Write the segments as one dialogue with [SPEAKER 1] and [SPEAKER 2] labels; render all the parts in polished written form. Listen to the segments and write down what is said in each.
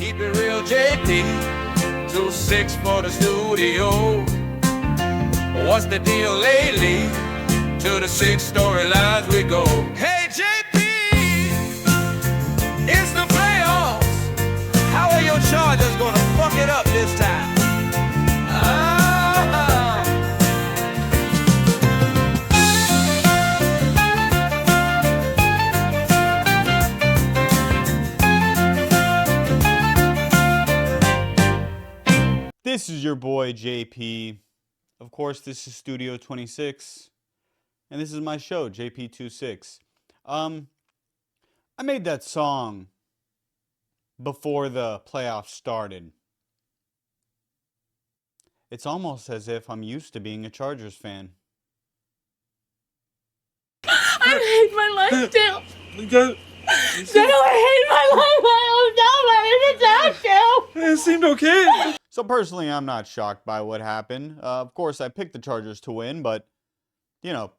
[SPEAKER 1] Keep it real, JP. 2-6 for the studio. What's the deal lately? To the 6 storylines we go. Hey, JP, it's the playoffs. How are your Chargers gonna fuck it up this time?
[SPEAKER 2] This is your boy JP. Of course, this is Studio 26, and this is my show, JP26. I made that song before the playoffs started. It's almost as if I'm used to being a Chargers fan.
[SPEAKER 3] I hate my life still. I hate my life. I don't know.
[SPEAKER 4] It seemed okay.
[SPEAKER 2] So personally, I'm not shocked by what happened. Of course, I picked the Chargers to win, but, you know,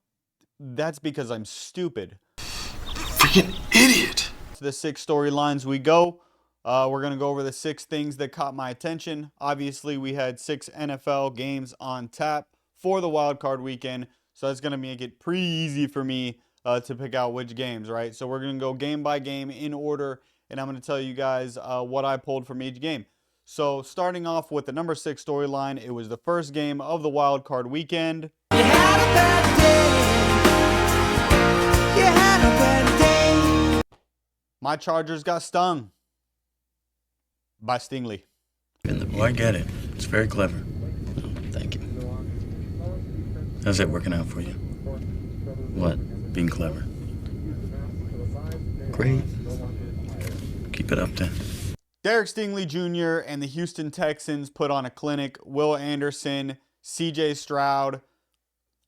[SPEAKER 2] that's because I'm stupid.
[SPEAKER 4] Freaking idiot.
[SPEAKER 2] To the 6 storylines we go. We're going to go over the 6 things that caught my attention. Obviously, we had 6 NFL games on tap for the wild card weekend, so that's going to make it pretty easy for me to pick out which games, right? So we're going to go game by game in order, and I'm going to tell you guys what I pulled from each game. So starting off with the number 6 storyline, it was the first game of the wild card weekend.
[SPEAKER 1] You had a bad day. You had a bad day.
[SPEAKER 2] My Chargers got stung by Stingley.
[SPEAKER 4] Oh, I get it. It's very clever. Oh, thank you. How's that working out for you? What? Being clever? Great. Keep it up then.
[SPEAKER 2] Derek Stingley Jr. and the Houston Texans put on a clinic. Will Anderson, CJ Stroud,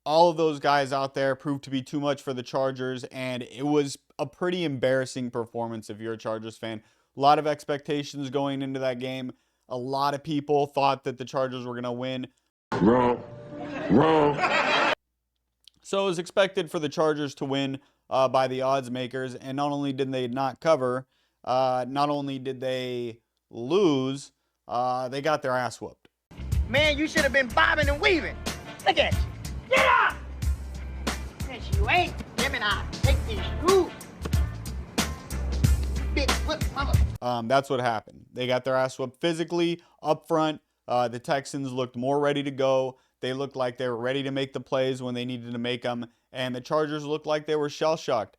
[SPEAKER 2] all of those guys out there proved to be too much for the Chargers, and it was a pretty embarrassing performance if you're a Chargers fan. A lot of expectations going into that game. A lot of people thought that the Chargers were going to win.
[SPEAKER 4] Wrong.
[SPEAKER 2] So it was expected for the Chargers to win by the odds makers, and not only did they not cover, not only did they lose, they got their ass whooped.
[SPEAKER 5] Man, you should have been bobbing and weaving. Look at you. Get up! Yes, you ain't. Gemini, take these rules. Big whip, mama.
[SPEAKER 2] That's what happened. They got their ass whooped physically up front. The Texans looked more ready to go. They looked like they were ready to make the plays when they needed to make them. And the Chargers looked like they were shell-shocked.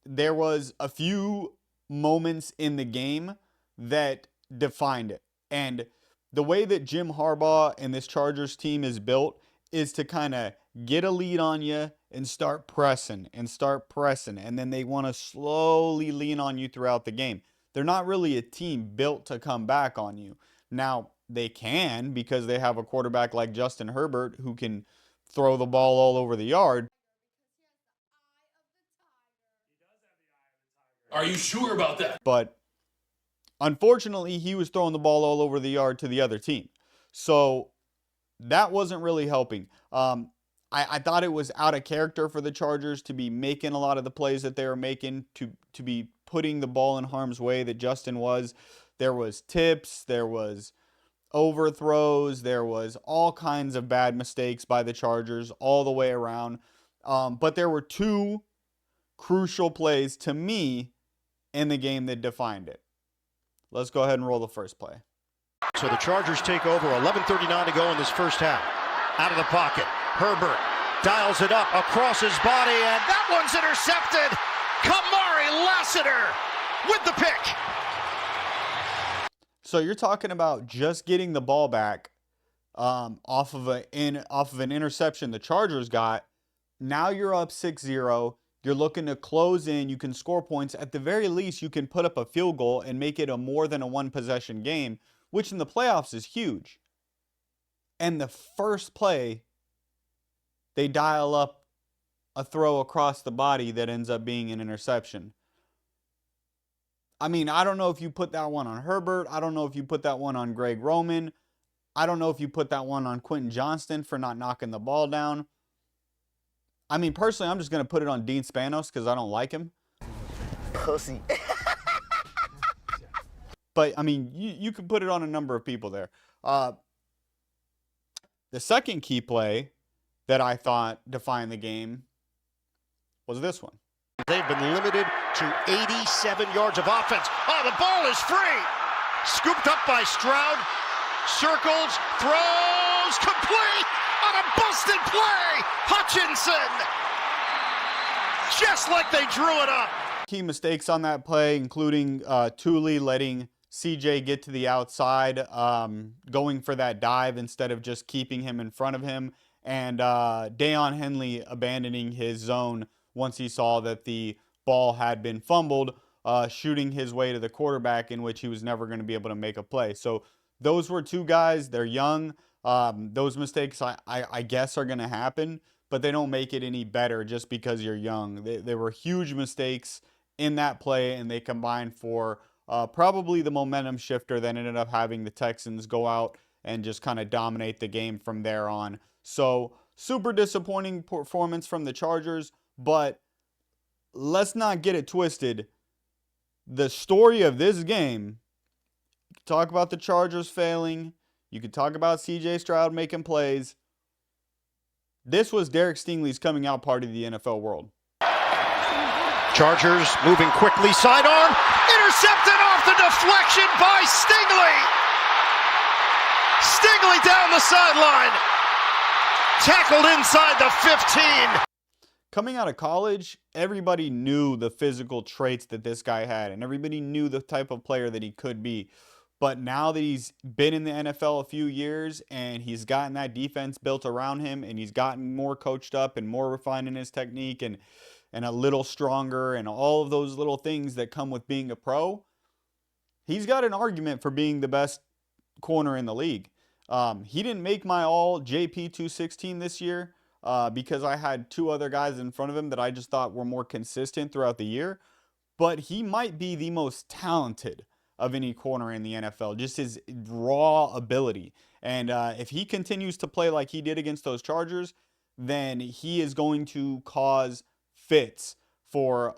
[SPEAKER 2] There was a few moments in the game that defined it. And the way that Jim Harbaugh and this Chargers team is built is to kind of get a lead on you and start pressing. And then they want to slowly lean on you throughout the game. They're not really a team built to come back on you. Now, they can because they have a quarterback like Justin Herbert who can throw the ball all over the yard.
[SPEAKER 6] Are you sure about that?
[SPEAKER 2] But unfortunately, he was throwing the ball all over the yard to the other team. So that wasn't really helping. I thought it was out of character for the Chargers to be making a lot of the plays that they were making, to be putting the ball in harm's way that Justin was. There was tips, there was overthrows, there was all kinds of bad mistakes by the Chargers all the way around. But there were 2 crucial plays to me in the game that defined it. Let's go ahead and roll the first play.
[SPEAKER 7] So the Chargers take over, 11:39 to go in this first half. Out of the pocket, Herbert dials it up across his body, and that one's intercepted. Kamari Lassiter with the pick.
[SPEAKER 2] So you're talking about just getting the ball back off of an interception the Chargers got. Now you're up 6-0. You're looking to close in. You can score points. At the very least, you can put up a field goal and make it a more than a 1-possession game, which in the playoffs is huge. And the first play, they dial up a throw across the body that ends up being an interception. I mean, I don't know if you put that one on Herbert. I don't know if you put that one on Greg Roman. I don't know if you put that one on Quentin Johnston for not knocking the ball down. I mean, personally, I'm just going to put it on Dean Spanos because I don't like him.
[SPEAKER 5] Pussy.
[SPEAKER 2] But, I mean, you could put it on a number of people there. The second key play that I thought defined the game was this one.
[SPEAKER 7] They've been limited to 87 yards of offense. Oh, the ball is free. Scooped up by Stroud. Circles, throws, complete on a busted play. Hutchinson. Just like they drew it up.
[SPEAKER 2] Key mistakes on that play, including Thule letting CJ get to the outside, going for that dive instead of just keeping him in front of him, and Deion Henley abandoning his zone once he saw that the ball had been fumbled, shooting his way to the quarterback, in which he was never going to be able to make a play. So those were two guys. They're young. Those mistakes, I guess, are going to happen, but they don't make it any better just because you're young. They were huge mistakes in that play, and they combined for probably the momentum shifter that ended up having the Texans go out and just kind of dominate the game from there on. So super disappointing performance from the Chargers, but let's not get it twisted. The story of this game, you could talk about the Chargers failing, you could talk about CJ Stroud making plays. This was Derek Stingley's coming out party to the NFL world.
[SPEAKER 7] Chargers moving quickly, sidearm, intercepted off the deflection by Stingley. Stingley down the sideline, tackled inside the 15.
[SPEAKER 2] Coming out of college, everybody knew the physical traits that this guy had, and everybody knew the type of player that he could be. But now that he's been in the NFL a few years and he's gotten that defense built around him, and he's gotten more coached up and more refined in his technique and a little stronger and all of those little things that come with being a pro, he's got an argument for being the best corner in the league. He didn't make my all JP 216 this year because I had two other guys in front of him that I just thought were more consistent throughout the year. But he might be the most talented of any corner in the NFL, just his raw ability. And if he continues to play like he did against those Chargers, then he is going to cause fits for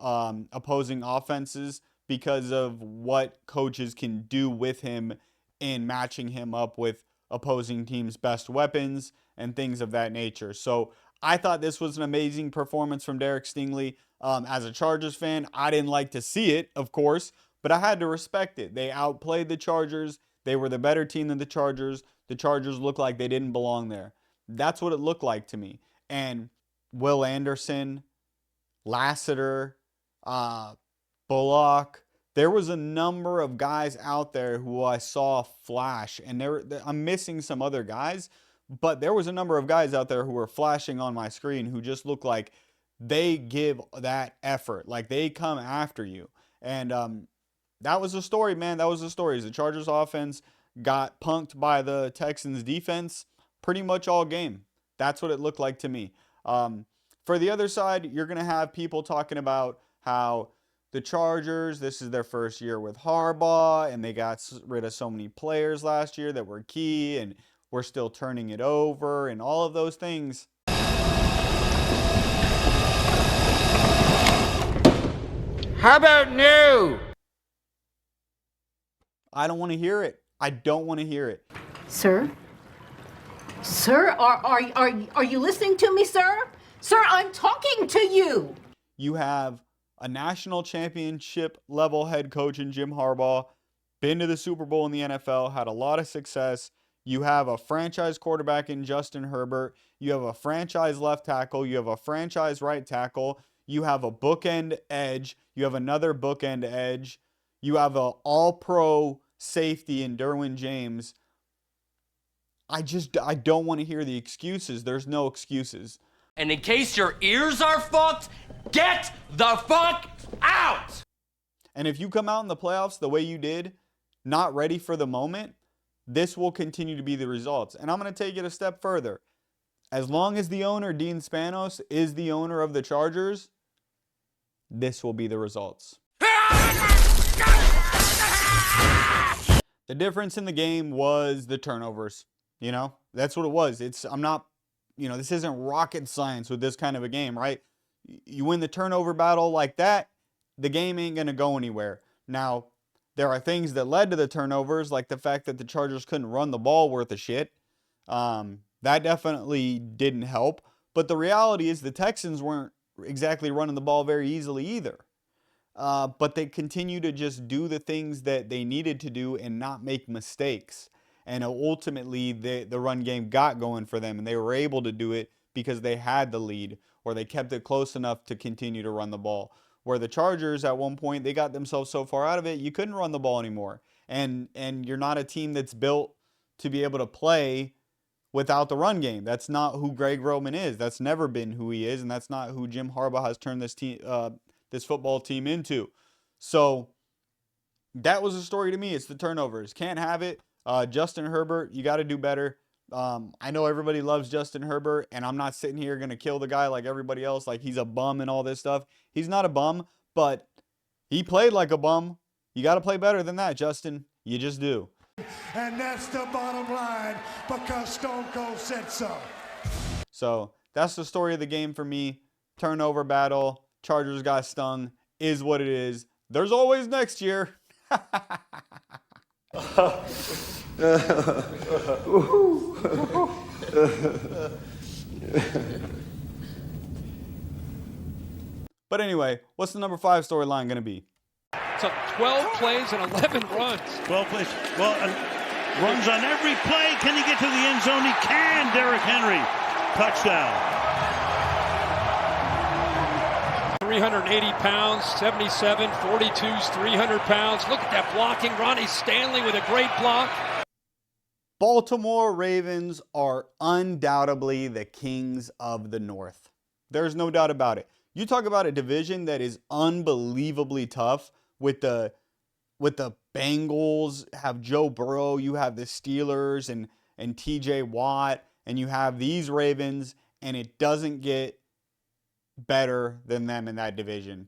[SPEAKER 2] opposing offenses because of what coaches can do with him in matching him up with opposing teams' best weapons and things of that nature. So I thought this was an amazing performance from Derek Stingley. As a Chargers fan, I didn't like to see it, of course, but I had to respect it. They outplayed the Chargers. They were the better team than the Chargers. The Chargers looked like they didn't belong there. That's what it looked like to me. And Will Anderson, Lassiter, Bullock, there was a number of guys out there who I saw flash, and I'm missing some other guys, but there was a number of guys out there who were flashing on my screen who just look like they give that effort, like they come after you. And that was the story, man. That was the story. The Chargers offense got punked by the Texans defense pretty much all game. That's what it looked like to me. For the other side, you're going to have people talking about how the Chargers, this is their first year with Harbaugh, and they got rid of so many players last year that were key, and we're still turning it over, and all of those things.
[SPEAKER 5] How about new?
[SPEAKER 2] I don't want to hear it. I don't want to hear it.
[SPEAKER 6] Sir? Sir, are you listening to me, sir? Sir, I'm talking to you.
[SPEAKER 2] You have a national championship level head coach in Jim Harbaugh, been to the Super Bowl in the NFL, had a lot of success. You have a franchise quarterback in Justin Herbert. You have a franchise left tackle. You have a franchise right tackle. You have a bookend edge. You have another bookend edge. You have an all-pro safety in Derwin James. I don't want to hear the excuses. There's no excuses.
[SPEAKER 8] And in case your ears are fucked, get the fuck out!
[SPEAKER 2] And if you come out in the playoffs the way you did, not ready for the moment, this will continue to be the results. And I'm going to take it a step further. As long as the owner, Dean Spanos, is the owner of the Chargers, this will be the results. The difference in the game was the turnovers. You know, that's what it was. This isn't rocket science with this kind of a game, right? You win the turnover battle like that, the game ain't going to go anywhere. Now, There are things that led to the turnovers, like the fact that the Chargers couldn't run the ball worth a shit. That definitely didn't help. But the reality is the Texans weren't exactly running the ball very easily either. But they continue to just do the things that they needed to do and not make mistakes. And ultimately, the run game got going for them, and they were able to do it because they had the lead, or they kept it close enough to continue to run the ball. Where the Chargers, at one point, they got themselves so far out of it, you couldn't run the ball anymore. And you're not a team that's built to be able to play without the run game. That's not who Greg Roman is. That's never been who he is, and that's not who Jim Harbaugh has turned this team, this football team into. So that was the story to me. It's the turnovers. Can't have it. Justin Herbert, you got to do better. I know everybody loves Justin Herbert, and I'm not sitting here going to kill the guy like everybody else, like he's a bum and all this stuff. He's not a bum, but he played like a bum. You got to play better than that, Justin. You just do.
[SPEAKER 9] And that's the bottom line, because Stone Cold said so.
[SPEAKER 2] So that's the story of the game for me. Turnover battle. Chargers got stung. Is what it is. There's always next year. But anyway, what's the number 5 storyline going to be?
[SPEAKER 10] So 12 plays and 11 runs.
[SPEAKER 11] 12 plays. Well, runs on every play. Can he get to the end zone? He can. Derrick Henry. Touchdown.
[SPEAKER 10] 380 pounds, 77, 42's 300 pounds. Look at that blocking. Ronnie Stanley with a great block.
[SPEAKER 2] Baltimore Ravens are undoubtedly the kings of the North. There's no doubt about it. You talk about a division that is unbelievably tough with the Bengals, have Joe Burrow, you have the Steelers and TJ Watt, and you have these Ravens, and it doesn't get better than them in that division.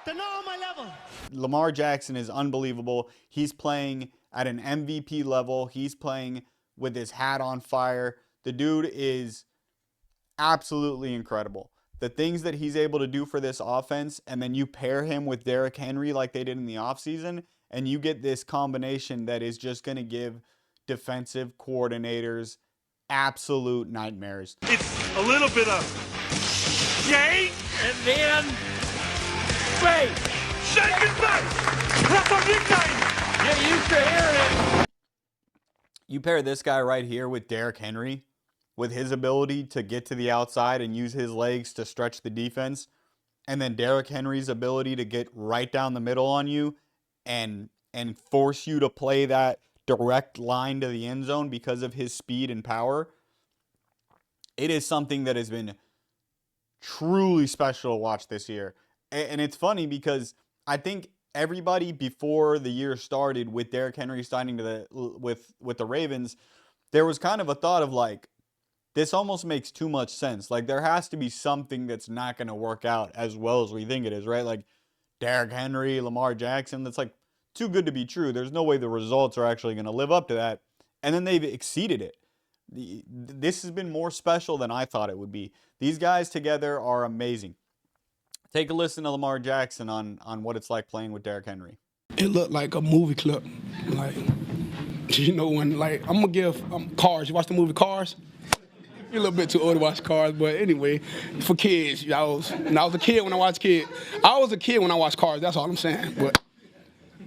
[SPEAKER 5] They're not on my level.
[SPEAKER 2] Lamar Jackson is unbelievable. He's playing at an MVP level. He's playing with his hat on fire. The dude is absolutely incredible. The things that he's able to do for this offense, and then you pair him with Derrick Henry like they did in the offseason, and you get this combination that is just going to give defensive coordinators absolute nightmares.
[SPEAKER 11] It's a little bit of shake,
[SPEAKER 10] And then, wait,
[SPEAKER 11] shake it back. That's our nickname.
[SPEAKER 10] get used to hearing it.
[SPEAKER 2] You pair this guy right here with Derrick Henry, with his ability to get to the outside and use his legs to stretch the defense, and then Derrick Henry's ability to get right down the middle on you and force you to play that direct line to the end zone because of his speed and power. It is something that has been truly special to watch this year. And it's funny because I think everybody before the year started with Derrick Henry signing with the Ravens, there was kind of a thought of like, this almost makes too much sense. Like, there has to be something that's not going to work out as well as we think it is, right? Like, Derrick Henry, Lamar Jackson, that's like too good to be true. There's no way the results are actually going to live up to that. And then they've exceeded it. This has been more special than I thought it would be. These guys together are amazing. Take a listen to Lamar Jackson on what it's like playing with Derrick Henry.
[SPEAKER 12] It looked like a movie clip. Like, you know, when, like, I'm going to give Cars. You watch the movie Cars? You're a little bit too old to watch Cars, but anyway, for kids, I was a kid when I watched Cars. I was a kid when I watched Cars. That's all I'm saying. But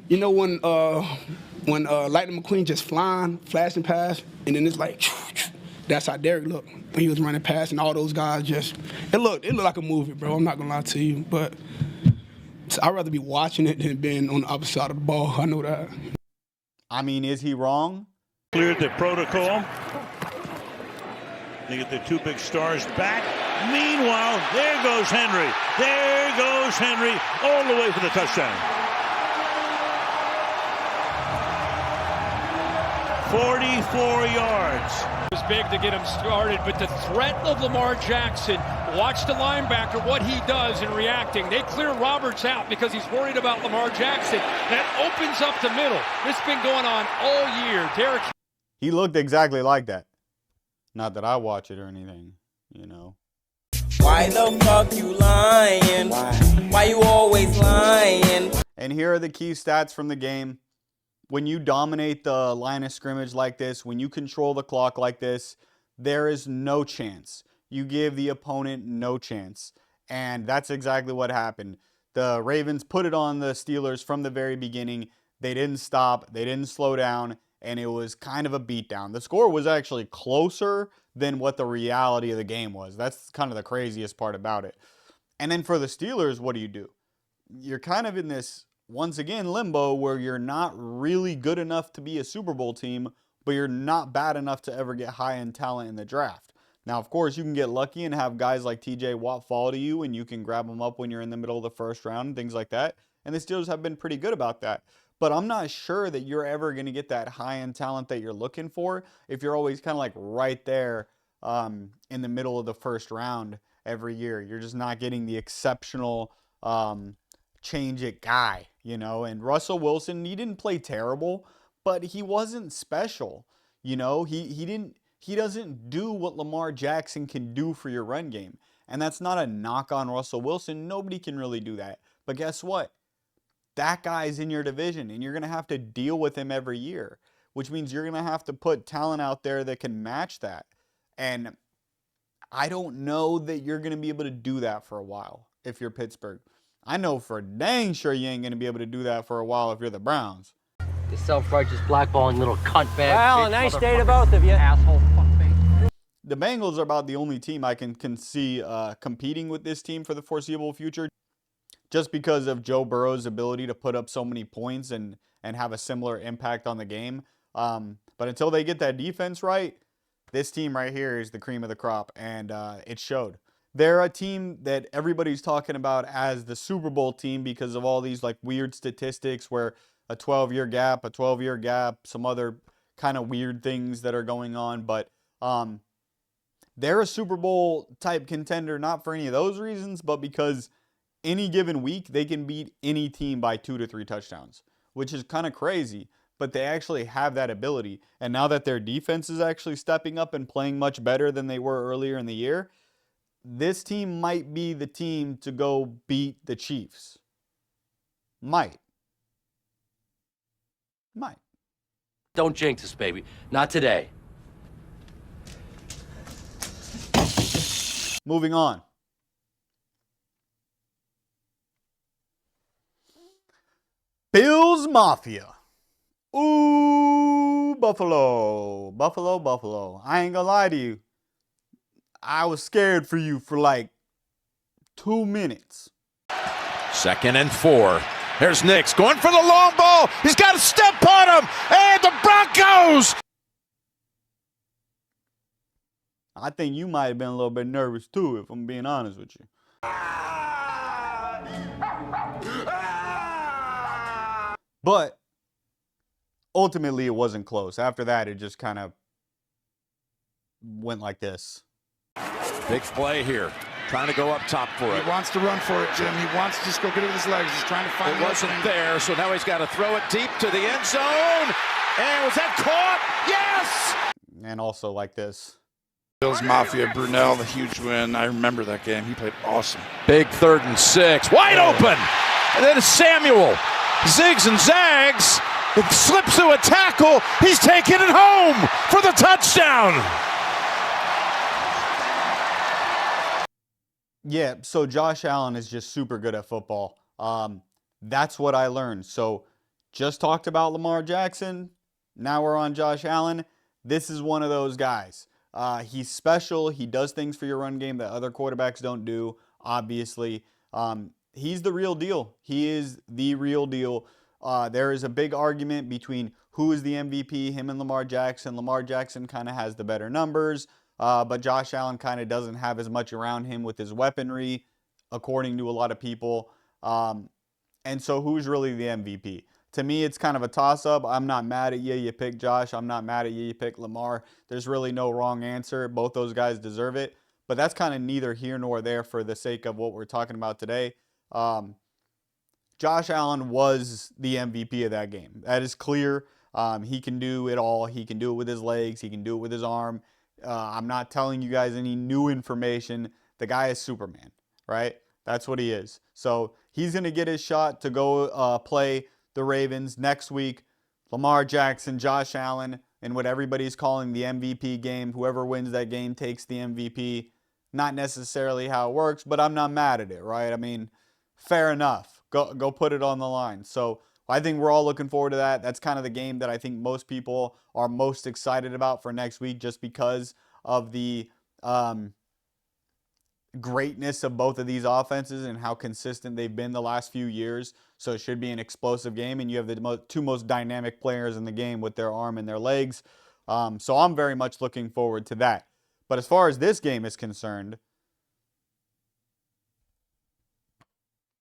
[SPEAKER 12] you know when Lightning McQueen just flying, flashing past, and then it's like, that's how Derrick looked when he was running past, and all those guys just it looked like a movie, bro. I'm not gonna lie to you, but I'd rather be watching it than being on the opposite side of the ball. I know that.
[SPEAKER 2] I mean, is he wrong?
[SPEAKER 11] Cleared the protocol. They get the two big stars back. Meanwhile, there goes Henry. There goes Henry all the way for the touchdown. 44 yards.
[SPEAKER 10] It was big to get him started, but the threat of Lamar Jackson, watch the linebacker, what he does in reacting. They clear Roberts out because he's worried about Lamar Jackson. That opens up the middle. This has been going on all year. Derrick.
[SPEAKER 2] He looked exactly like that. Not that I watch it or anything, you know.
[SPEAKER 13] Why the fuck you lying? Why you always lying?
[SPEAKER 2] And here are the key stats from the game. When you dominate the line of scrimmage like this, when you control the clock like this, there is no chance. You give the opponent no chance. And that's exactly what happened. The Ravens put it on the Steelers from the very beginning. They didn't stop. They didn't slow down. And it was kind of a beatdown. The score was actually closer than what the reality of the game was. That's kind of the craziest part about it. And then for the Steelers, what do? You're kind of in this, once again, limbo where you're not really good enough to be a Super Bowl team, but you're not bad enough to ever get high in talent in the draft. Now, of course, you can get lucky and have guys like TJ Watt fall to you, and you can grab them up when you're in the middle of the first round and things like that. And the Steelers have been pretty good about that. But I'm not sure that you're ever going to get that high-end talent that you're looking for if you're always kind of like right there in the middle of the first round every year. You're just not getting the exceptional change it guy, you know. And Russell Wilson, he didn't play terrible, but he wasn't special. You know, he doesn't do what Lamar Jackson can do for your run game. And that's not a knock on Russell Wilson. Nobody can really do that. But guess what? That guy's in your division, and you're going to have to deal with him every year, which means you're going to have to put talent out there that can match that. And I don't know that you're going to be able to do that for a while if you're Pittsburgh. I know for dang sure you ain't going to be able to do that for a while if you're the Browns.
[SPEAKER 8] You self-righteous blackballing little cunt bag.
[SPEAKER 13] Well, a nice day to both of you.
[SPEAKER 8] Asshole fuckface.
[SPEAKER 2] The Bengals are about the only team I can see competing with this team for the foreseeable future, just because of Joe Burrow's ability to put up so many points and have a similar impact on the game. But until they get that defense right, this team right here is the cream of the crop, and it showed. They're a team that everybody's talking about as the Super Bowl team because of all these like weird statistics where a 12-year gap, some other kind of weird things that are going on. But they're a Super Bowl type contender, not for any of those reasons, but because any given week they can beat any team by 2 to 3 touchdowns, which is kind of crazy. But they actually have that ability. And now that their defense is actually stepping up and playing much better than they were earlier in the year, this team might be the team to go beat the Chiefs. Might.
[SPEAKER 8] Don't jinx us, baby. Not today.
[SPEAKER 2] Moving on. Bills Mafia. Ooh, Buffalo. I ain't gonna lie to you. I was scared for you for like 2 minutes.
[SPEAKER 7] 2nd and 4. There's Nix going for the long ball. He's got to step on him. And the Broncos.
[SPEAKER 2] I think you might have been a little bit nervous too, if I'm being honest with you. But ultimately, it wasn't close. After that, it just kind of went like this.
[SPEAKER 7] Big play here. Trying to go up top for it.
[SPEAKER 12] He wants to run for it, Jim. He wants to just go get it with his legs. He's trying to find
[SPEAKER 7] it. It wasn't there, so now he's got to throw it deep to the end zone. And was that caught? Yes!
[SPEAKER 2] And also like this.
[SPEAKER 12] Bills Mafia, Brunell, the huge win. I remember that game. He played awesome.
[SPEAKER 7] Big 3rd and 6. Wide open! And then Samuel zigs and zags. It slips through a tackle. He's taking it home for the touchdown.
[SPEAKER 2] Yeah, so Josh Allen is just super good at football. That's what I learned. So just talked about Lamar Jackson. Now we're on Josh Allen. This is one of those guys. He's special. He does things for your run game that other quarterbacks don't do, obviously. He's the real deal. He is the real deal. There is a big argument between who is the MVP, him and Lamar Jackson. Lamar Jackson kind of has the better numbers. But Josh Allen kind of doesn't have as much around him with his weaponry, according to a lot of people. And so who's really the MVP? To me, it's kind of a toss-up. I'm not mad at you. You pick Josh. I'm not mad at you. You pick Lamar. There's really no wrong answer. Both those guys deserve it. But that's kind of neither here nor there for the sake of what we're talking about today. Josh Allen was the MVP of that game. That is clear. He can do it all. He can do it with his legs. He can do it with his arm. I'm not telling you guys any new information. The guy is Superman, right? That's what he is. So he's going to get his shot to go play the Ravens next week. Lamar Jackson, Josh Allen, and what everybody's calling the MVP game. Whoever wins that game takes the MVP. Not necessarily how it works, but I'm not mad at it, right? I mean, fair enough. Go put it on the line. So I think we're all looking forward to that. That's kind of the game that I think most people are most excited about for next week, just because of the greatness of both of these offenses and how consistent they've been the last few years. So it should be an explosive game, and you have the two most dynamic players in the game with their arm and their legs. So I'm very much looking forward to that. But as far as this game is concerned,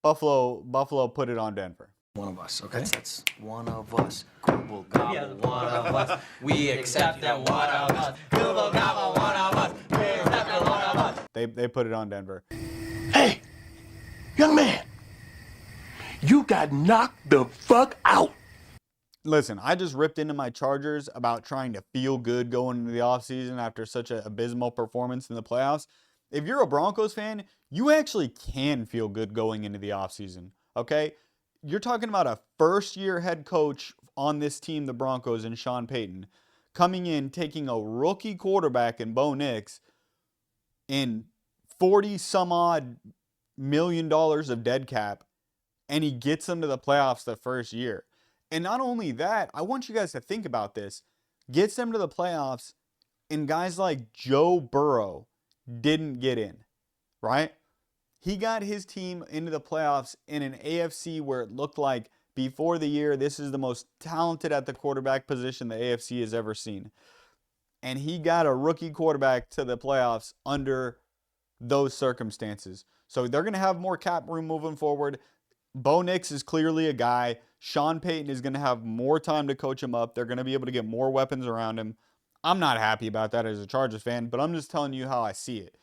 [SPEAKER 2] Buffalo put it on Denver.
[SPEAKER 8] One of us, okay? That's one of us. Gobble, gobble, one of us. We accept that one of us. Gobble, gobble, one of us. We accept that one of us.
[SPEAKER 2] They put it on Denver.
[SPEAKER 13] Hey, young man, you got knocked the fuck out.
[SPEAKER 2] Listen, I just ripped into my Chargers about trying to feel good going into the offseason after such an abysmal performance in the playoffs. If you're a Broncos fan, you actually can feel good going into the offseason, okay? You're talking about a first-year head coach on this team, the Broncos, and Sean Payton, coming in, taking a rookie quarterback in Bo Nix in $40-some-odd million of dead cap, and he gets them to the playoffs the first year. And not only that, I want you guys to think about this. Gets them to the playoffs, and guys like Joe Burrow didn't get in, right? He got his team into the playoffs in an AFC where it looked like before the year, this is the most talented at the quarterback position the AFC has ever seen. And he got a rookie quarterback to the playoffs under those circumstances. So they're going to have more cap room moving forward. Bo Nix is clearly a guy. Sean Payton is going to have more time to coach him up. They're going to be able to get more weapons around him. I'm not happy about that as a Chargers fan, but I'm just telling you how I see it.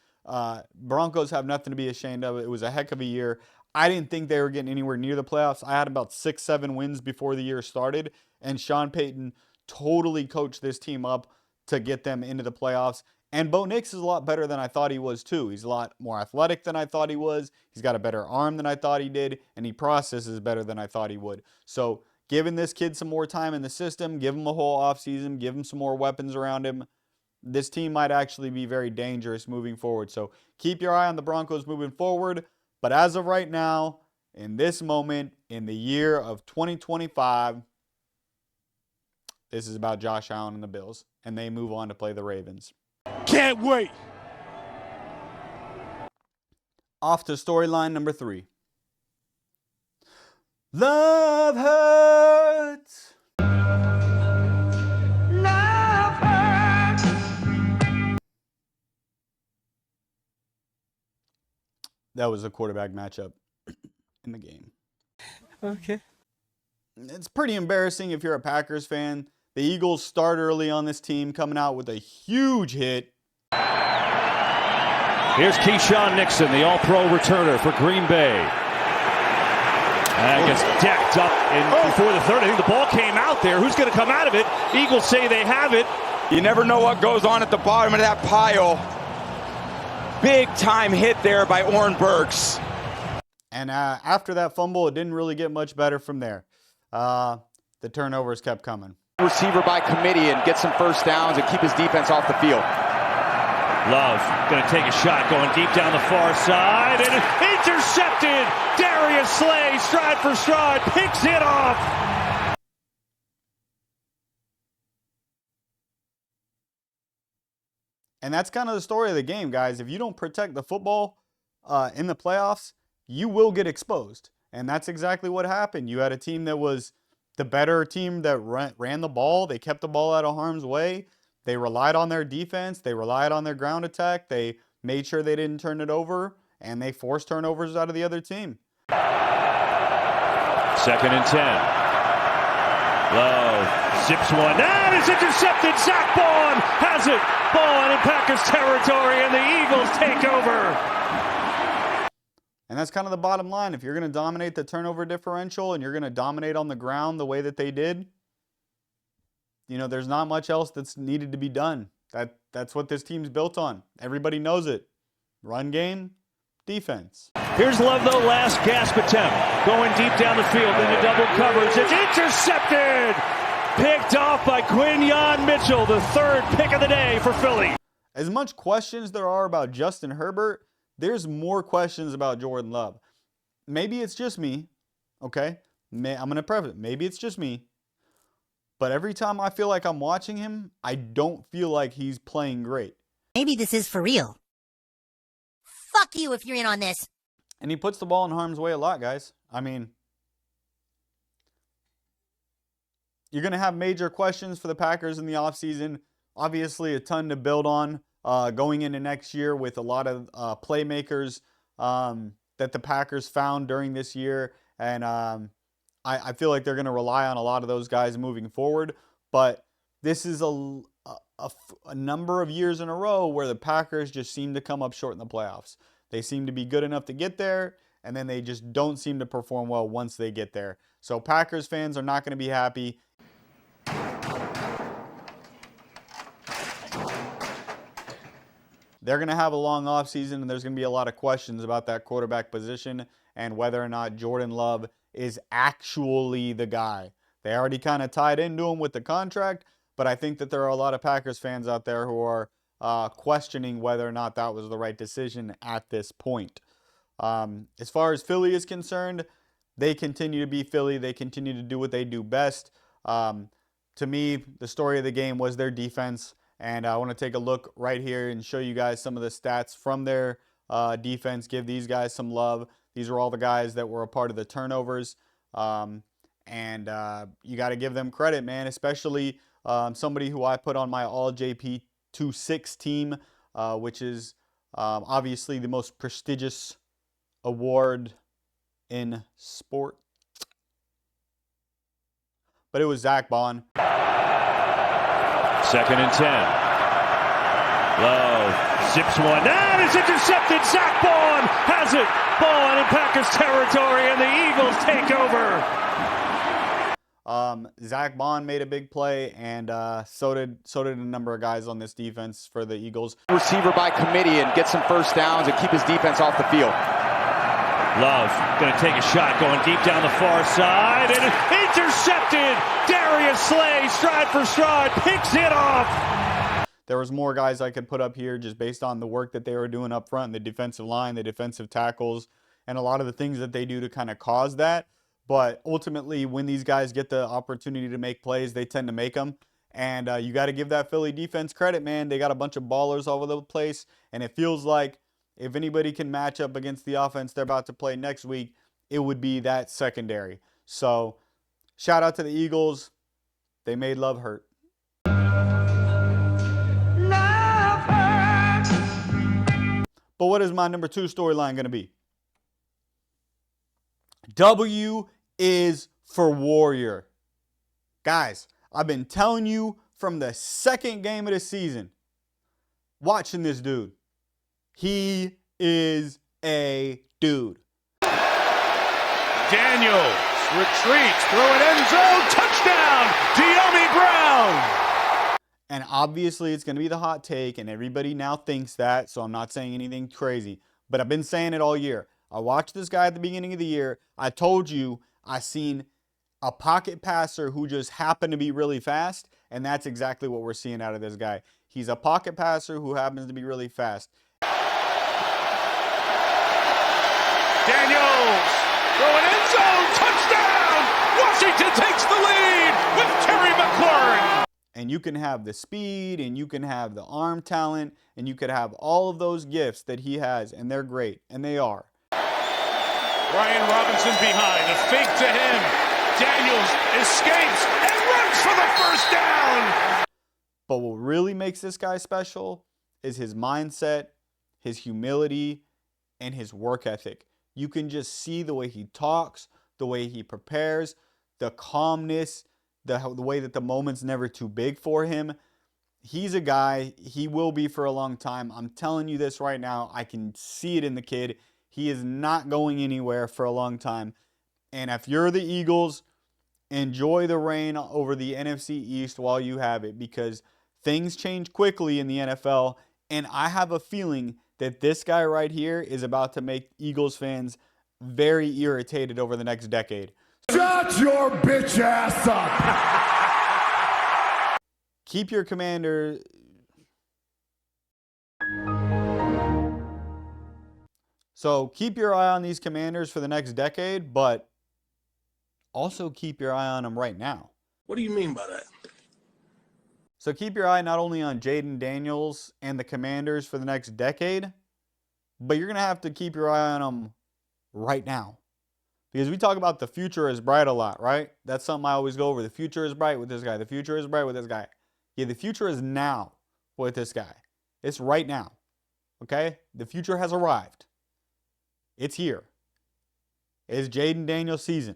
[SPEAKER 2] Broncos have nothing to be ashamed of. It was a heck of a year. I didn't think they were getting anywhere near the playoffs. I had about 6-7 wins before the year started, and Sean Payton totally coached this team up to get them into the playoffs. And Bo Nix is a lot better than I thought he was too. He's a lot more athletic than I thought he was. He's got a better arm than I thought he did, and he processes better than I thought he would. So giving this kid some more time in the system, give him a whole offseason, give him some more weapons around him, this team might actually be very dangerous moving forward. So keep your eye on the Broncos moving forward. But as of right now, in this moment, in the year of 2025, this is about Josh Allen and the Bills. And they move on to play the Ravens.
[SPEAKER 13] Can't wait.
[SPEAKER 2] Off to storyline number 3. Love hurts.
[SPEAKER 5] Love hurts.
[SPEAKER 2] That was a quarterback matchup in the game.
[SPEAKER 8] Okay.
[SPEAKER 2] It's pretty embarrassing if you're a Packers fan. The Eagles start early on this team, coming out with a huge hit.
[SPEAKER 10] Here's Keyshawn Nixon, the all-pro returner for Green Bay. And gets decked up before the third. I think the ball came out there. Who's going to come out of it? Eagles say they have it.
[SPEAKER 14] You never know what goes on at the bottom of that pile. Big time hit there by Oren Burks.
[SPEAKER 2] And after that fumble, it didn't really get much better from there. The turnovers kept coming.
[SPEAKER 14] Receiver by committee and get some first downs and keep his defense off the field.
[SPEAKER 10] Love going to take a shot, going deep down the far side, and intercepted. Darius Slay, stride for stride, picks it off.
[SPEAKER 2] And that's kind of the story of the game, guys. If you don't protect the football in the playoffs, you will get exposed. And that's exactly what happened. You had a team that was the better team that ran the ball. They kept the ball out of harm's way. They relied on their defense. They relied on their ground attack. They made sure they didn't turn it over, and they forced turnovers out of the other team.
[SPEAKER 10] 2nd and 10. Love zips one. That is intercepted. Zach Bond has it. Ball in Packers territory, and the Eagles take over.
[SPEAKER 2] And that's kind of the bottom line. If you're going to dominate the turnover differential and you're going to dominate on the ground the way that they did, you know, there's not much else that's needed to be done. That's what this team's built on. Everybody knows it. Run game, defense.
[SPEAKER 11] Here's Love, though, last gasp attempt. Going deep down the field into double coverage. It's intercepted! Picked off by Quinyon Mitchell, the third pick of the day for Philly.
[SPEAKER 2] As much questions there are about Justin Herbert, there's more questions about Jordan Love. Maybe it's just me, okay? I'm going to preface it. Maybe it's just me. But every time I feel like I'm watching him, I don't feel like he's playing great.
[SPEAKER 15] Maybe this is for real. Fuck you if you're in on this.
[SPEAKER 2] And he puts the ball in harm's way a lot, guys. I mean, you're going to have major questions for the Packers in the offseason. Obviously, a ton to build on going into next year with a lot of playmakers that the Packers found during this year. And I feel like they're going to rely on a lot of those guys moving forward. But this is a number of years in a row where the Packers just seem to come up short in the playoffs. They seem to be good enough to get there, and then they just don't seem to perform well once they get there. So Packers fans are not going to be happy. They're going to have a long offseason, and there's going to be a lot of questions about that quarterback position and whether or not Jordan Love is actually the guy. They already kind of tied into him with the contract, but I think that there are a lot of Packers fans out there who are questioning whether or not that was the right decision at this point. As far as Philly is concerned, they continue to be Philly. They continue to do what they do best. To me, the story of the game was their defense, and I want to take a look right here and show you guys some of the stats from their defense, give these guys some love. These are all the guys that were a part of the turnovers, and you got to give them credit, man, especially somebody who I put on my All-JP26 team, which is obviously the most prestigious award in sport. But it was Zach Bond.
[SPEAKER 11] 2nd and 10. Love zips one. That is intercepted. Zach Bond has it. Ball in Packers territory, and the Eagles take over.
[SPEAKER 2] Zach Bond made a big play, and so did a number of guys on this defense for the Eagles.
[SPEAKER 14] Receiver by committee and get some first downs and keep his defense off the field.
[SPEAKER 11] Love going to take a shot, going deep down the far side, and intercepted. Darius Slay, stride for stride, picks it off.
[SPEAKER 2] There was more guys I could put up here just based on the work that they were doing up front, the defensive line, the defensive tackles, and a lot of the things that they do to kind of cause that. But ultimately, when these guys get the opportunity to make plays, they tend to make them. And you got to give that Philly defense credit, man. They got a bunch of ballers all over the place, and it feels like if anybody can match up against the offense they're about to play next week, it would be that secondary. So, shout out to the Eagles. They made love hurt.
[SPEAKER 1] Love hurts.
[SPEAKER 2] But what is my number 2 storyline going to be? W is for Warrior. Guys, I've been telling you from the second game of the season, watching this dude. He is a dude.
[SPEAKER 11] Daniels retreats, throw an end zone, touchdown, De'Ami Brown.
[SPEAKER 2] And obviously it's going to be the hot take, and everybody now thinks that, so I'm not saying anything crazy. But I've been saying it all year. I watched this guy at the beginning of the year. I told you I seen a pocket passer who just happened to be really fast, and that's exactly what we're seeing out of this guy. He's a pocket passer who happens to be really fast.
[SPEAKER 11] Daniels, throw an end zone, touchdown! Washington takes the lead with Terry McLaurin.
[SPEAKER 2] And you can have the speed, and you can have the arm talent, and you could have all of those gifts that he has, and they're great, and they are.
[SPEAKER 11] Brian Robinson behind, a fake to him. Daniels escapes and runs for the first down.
[SPEAKER 2] But what really makes this guy special is his mindset, his humility, and his work ethic. You can just see the way he talks, the way he prepares, the calmness, the way that the moment's never too big for him. He's a guy, he will be for a long time. I'm telling you this right now. I can see it in the kid. He is not going anywhere for a long time. And if you're the Eagles, enjoy the reign over the NFC East while you have it, because things change quickly in the NFL. And I have a feeling that this guy right here is about to make Eagles fans very irritated over the next decade.
[SPEAKER 9] Shut your bitch ass up!
[SPEAKER 2] Keep your commander... So keep your eye on these Commanders for the next decade, but also keep your eye on them right now.
[SPEAKER 13] What do you mean by that?
[SPEAKER 2] So keep your eye not only on Jaden Daniels and the Commanders for the next decade, but you're going to have to keep your eye on them right now. Because we talk about the future is bright a lot, right? That's something I always go over. The future is bright with this guy. The future is bright with this guy. Yeah, the future is now with this guy. It's right now. Okay? The future has arrived. It's here. It's Jaden Daniels' season.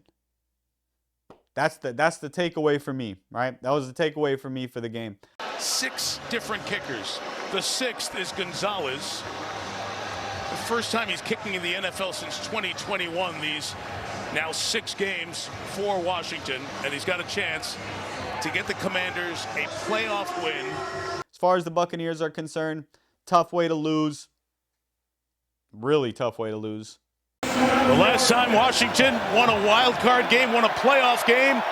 [SPEAKER 2] That's the takeaway for me, right? That was the takeaway for me for the game.
[SPEAKER 16] 6 different kickers. The 6th is Gonzalez. The first time he's kicking in the NFL since 2021. These now 6 games for Washington, and he's got a chance to get the Commanders a playoff win.
[SPEAKER 2] As far as the Buccaneers are concerned, tough way to lose. Really tough way to lose.
[SPEAKER 16] The last time Washington won a wild card game, won a playoff game,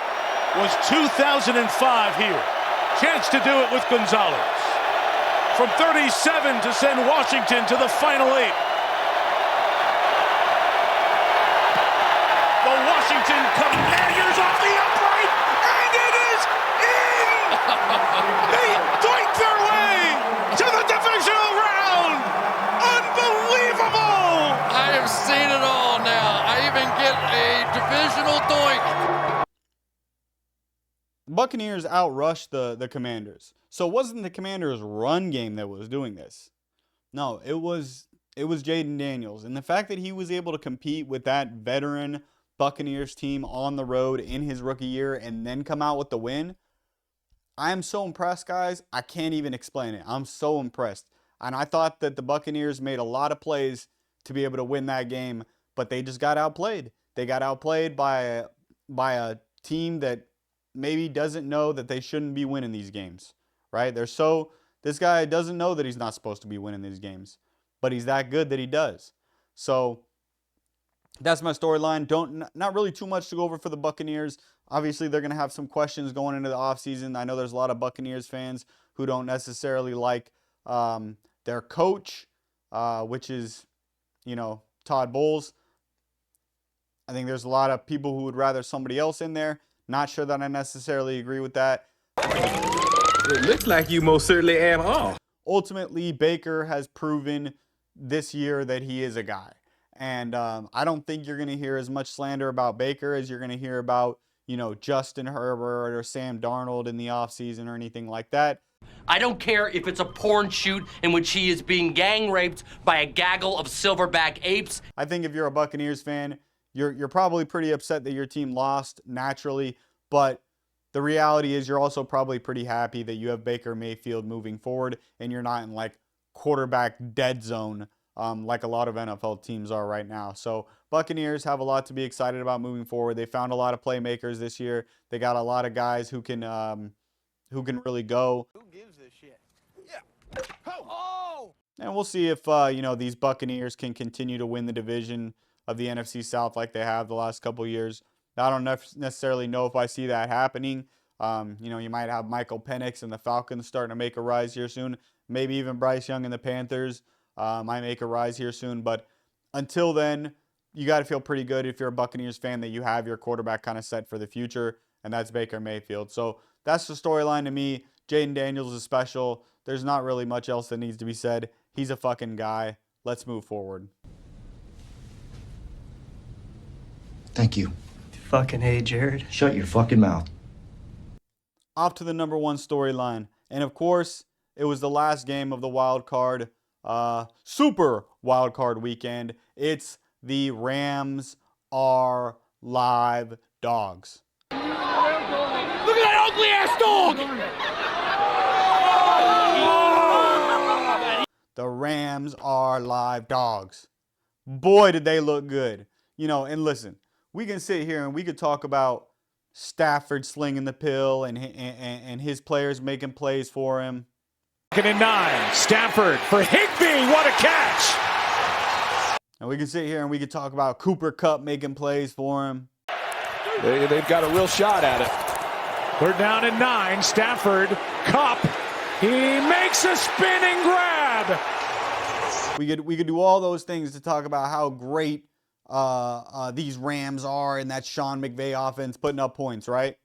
[SPEAKER 16] was 2005 here. Chance to do it with Gonzalez. From 37 to send Washington to the Final 8. The Washington Commanders off the upright, and it is in! They doink their way to the divisional round! Unbelievable!
[SPEAKER 17] I have seen it all now. I even get a divisional doink.
[SPEAKER 2] Buccaneers outrushed the Commanders. So it wasn't the Commanders' run game that was doing this. No, it was Jaden Daniels. And the fact that he was able to compete with that veteran Buccaneers team on the road in his rookie year and then come out with the win, I am so impressed, guys. I can't even explain it. I'm so impressed. And I thought that the Buccaneers made a lot of plays to be able to win that game, but they just got outplayed. They got outplayed by a team that maybe doesn't know that they shouldn't be winning these games, right? This guy doesn't know that he's not supposed to be winning these games, but he's that good that he does. So that's my storyline. Not really too much to go over for the Buccaneers. Obviously, they're going to have some questions going into the offseason. I know there's a lot of Buccaneers fans who don't necessarily like their coach, which is, Todd Bowles. I think there's a lot of people who would rather somebody else in there. Not sure that I necessarily agree with that.
[SPEAKER 18] It looks like you most certainly am all.
[SPEAKER 2] Ultimately, Baker has proven this year that he is a guy. And I don't think you're going to hear as much slander about Baker as you're going to hear about, Justin Herbert or Sam Darnold in the offseason or anything like that.
[SPEAKER 19] I don't care if it's a porn shoot in which he is being gang raped by a gaggle of silverback apes.
[SPEAKER 2] I think if you're a Buccaneers fan, you're probably pretty upset that your team lost naturally, but the reality is you're also probably pretty happy that you have Baker Mayfield moving forward and you're not in like quarterback dead zone like a lot of NFL teams are right now. So Buccaneers have a lot to be excited about moving forward. They found a lot of playmakers this year. They got a lot of guys who can really go.
[SPEAKER 5] Who gives a shit?
[SPEAKER 16] Yeah. Oh!
[SPEAKER 2] And we'll see if these Buccaneers can continue to win the division of the NFC South like they have the last couple years. I don't necessarily know if I see that happening. You might have Michael Penix and the Falcons starting to make a rise here soon. Maybe even Bryce Young and the Panthers might make a rise here soon. But until then, you got to feel pretty good if you're a Buccaneers fan that you have your quarterback kind of set for the future, and that's Baker Mayfield. So that's the storyline to me. Jaden Daniels is special. There's not really much else that needs to be said. He's a fucking guy. Let's move forward.
[SPEAKER 4] Thank you.
[SPEAKER 8] Fucking hey, Jared.
[SPEAKER 4] Shut your fucking mouth.
[SPEAKER 2] Off to the number one storyline. And of course, it was the last game of the wild card, super wild card weekend. It's the Rams are live dogs.
[SPEAKER 10] Look at that ugly ass dog!
[SPEAKER 2] The Rams are live dogs. Boy, did they look good. And listen, we can sit here and we could talk about Stafford slinging the pill and his players making plays for him.
[SPEAKER 11] Second and 9. Stafford for Higbee. What a catch.
[SPEAKER 2] And we can sit here and we can talk about Cooper Kupp making plays for him.
[SPEAKER 11] They've got a real shot at it. Third down and 9. Stafford, Kupp. He makes a spinning grab.
[SPEAKER 2] We could do all those things to talk about how great these Rams are and that Sean McVay offense putting up points, right?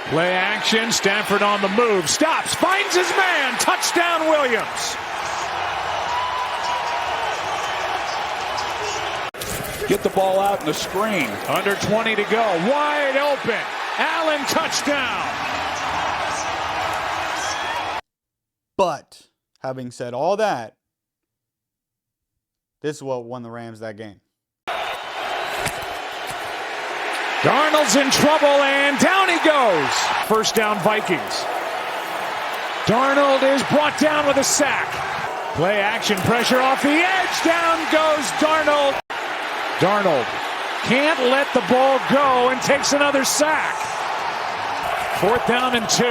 [SPEAKER 11] Play action. Stafford on the move. Stops. Finds his man. Touchdown, Williams. Get the ball out in the screen. Under 20 to go. Wide open. Allen touchdown.
[SPEAKER 2] But having said all that, this is what won the Rams that game.
[SPEAKER 11] Darnold's in trouble, and down he goes. First down, Vikings. Darnold is brought down with a sack. Play action, pressure off the edge. Down goes Darnold. Darnold can't let the ball go and takes another sack. Fourth down and 2.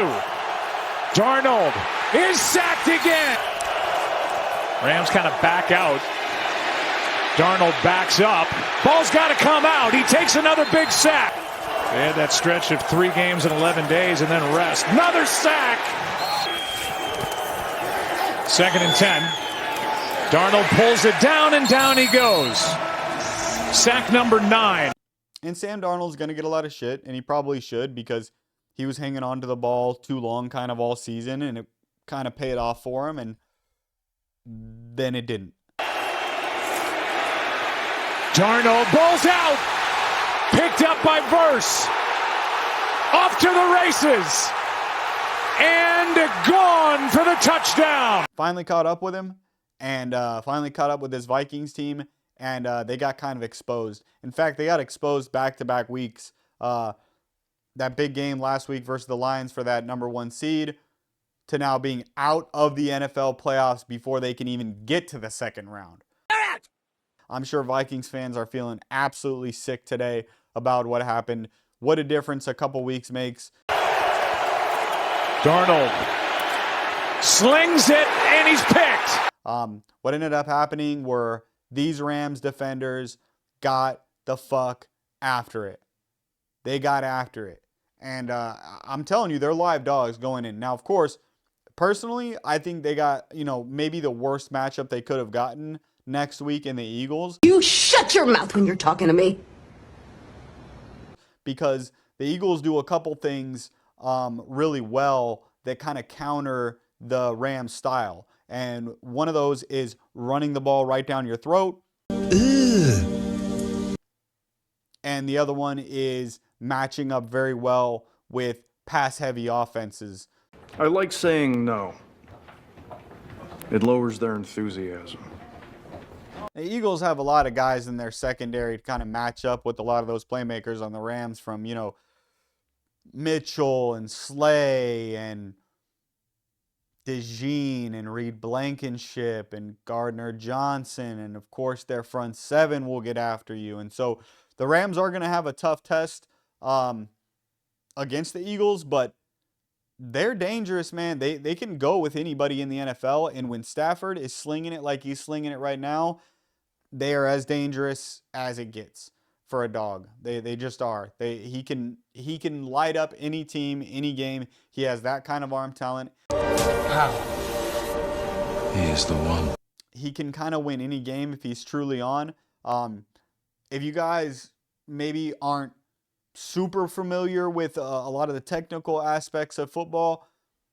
[SPEAKER 11] Darnold is sacked again. Rams kind of back out. Darnold backs up. Ball's got to come out. He takes another big sack. They had that stretch of 3 games in 11 days and then rest. Another sack. Second and 10. Darnold pulls it down and down he goes. Sack number 9.
[SPEAKER 2] And Sam Darnold's going to get a lot of shit, and he probably should, because he was hanging on to the ball too long kind of all season, and it kind of paid off for him, and then it didn't.
[SPEAKER 11] Darnold balls out. Picked up by Verse. Off to the races. And gone for the touchdown.
[SPEAKER 2] Finally caught up with him, and finally caught up with this Vikings team, and they got kind of exposed. In fact, they got exposed back-to-back weeks. That big game last week versus the Lions for that number 1 seed, to now being out of the NFL playoffs before they can even get to the second round. I'm sure Vikings fans are feeling absolutely sick today about what happened. What a difference a couple weeks makes.
[SPEAKER 11] Darnold slings it, and he's picked.
[SPEAKER 2] What ended up happening were these Rams defenders got the fuck after it. They got after it. And I'm telling you, they're live dogs going in. Now, of course, personally, I think they got, maybe the worst matchup they could have gotten next week in the Eagles.
[SPEAKER 6] You shut your mouth when you're talking to me.
[SPEAKER 2] Because the Eagles do a couple things really well that kind of counter the Rams style. And one of those is running the ball right down your throat. Ugh. And the other one is matching up very well with pass-heavy offenses.
[SPEAKER 20] I like saying no. It lowers their enthusiasm.
[SPEAKER 2] The Eagles have a lot of guys in their secondary to kind of match up with a lot of those playmakers on the Rams, from, Mitchell and Slay and DeJean and Reed Blankenship and Gardner Johnson. And, of course, their front 7 will get after you. And so the Rams are going to have a tough test against the Eagles, but they're dangerous, man. They can go with anybody in the NFL. And when Stafford is slinging it like he's slinging it right now, they are as dangerous as it gets for a dog. They just are. He can light up any team, any game. He has that kind of arm talent.
[SPEAKER 4] Wow. He is the one.
[SPEAKER 2] He can kind of win any game if he's truly on. If you guys maybe aren't super familiar with a lot of the technical aspects of football,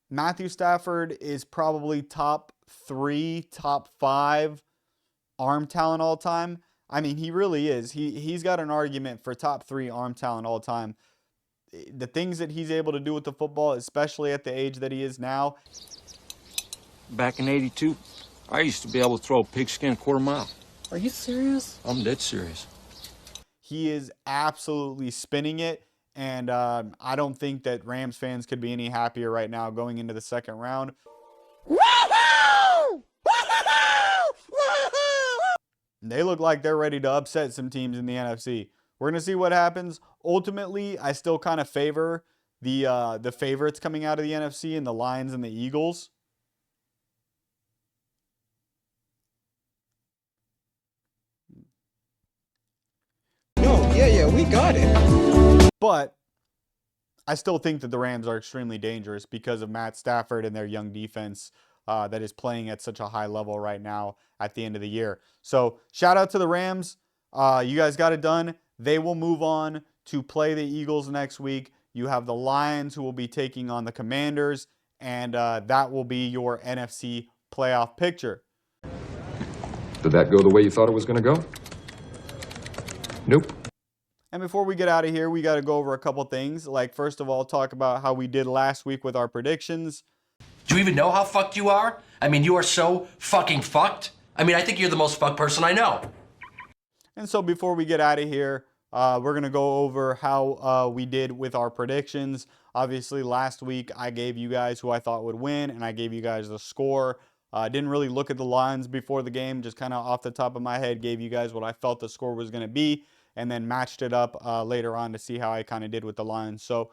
[SPEAKER 2] Matthew Stafford is probably top 3, top 5 arm talent all time. I mean, he really is. He's got an argument for top 3 arm talent all time. The things that he's able to do with the football, especially at the age that he is now.
[SPEAKER 21] Back in '82, I used to be able to throw a pigskin a quarter mile.
[SPEAKER 3] Are you serious?
[SPEAKER 21] I'm dead serious.
[SPEAKER 2] He is absolutely spinning it, and I don't think that Rams fans could be any happier right now going into the second round. They look like they're ready to upset some teams in the NFC. We're going to see what happens. Ultimately, I still kind of favor the favorites coming out of the NFC and the Lions and the Eagles.
[SPEAKER 12] No, yeah, we got it.
[SPEAKER 2] But I still think that the Rams are extremely dangerous because of Matt Stafford and their young defense that is playing at such a high level right now at the end of the year. So shout out to the Rams. You guys got it done. They will move on to play the Eagles next week. You have the Lions who will be taking on the Commanders, and that will be your NFC playoff picture.
[SPEAKER 22] Did that go the way you thought it was going to go? Nope.
[SPEAKER 2] And before we get out of here, we got to go over a couple things. Like, first of all, talk about how we did last week with our predictions.
[SPEAKER 19] Do you even know how fucked you are? I mean, you are so fucking fucked. I mean, I think you're the most fucked person I know.
[SPEAKER 2] And so before we get out of here, we're going to go over how we did with our predictions. Obviously, last week I gave you guys who I thought would win, and I gave you guys the score. I didn't really look at the lines before the game, just kind of off the top of my head gave you guys what I felt the score was going to be, and then matched it up later on to see how I kind of did with the lines. So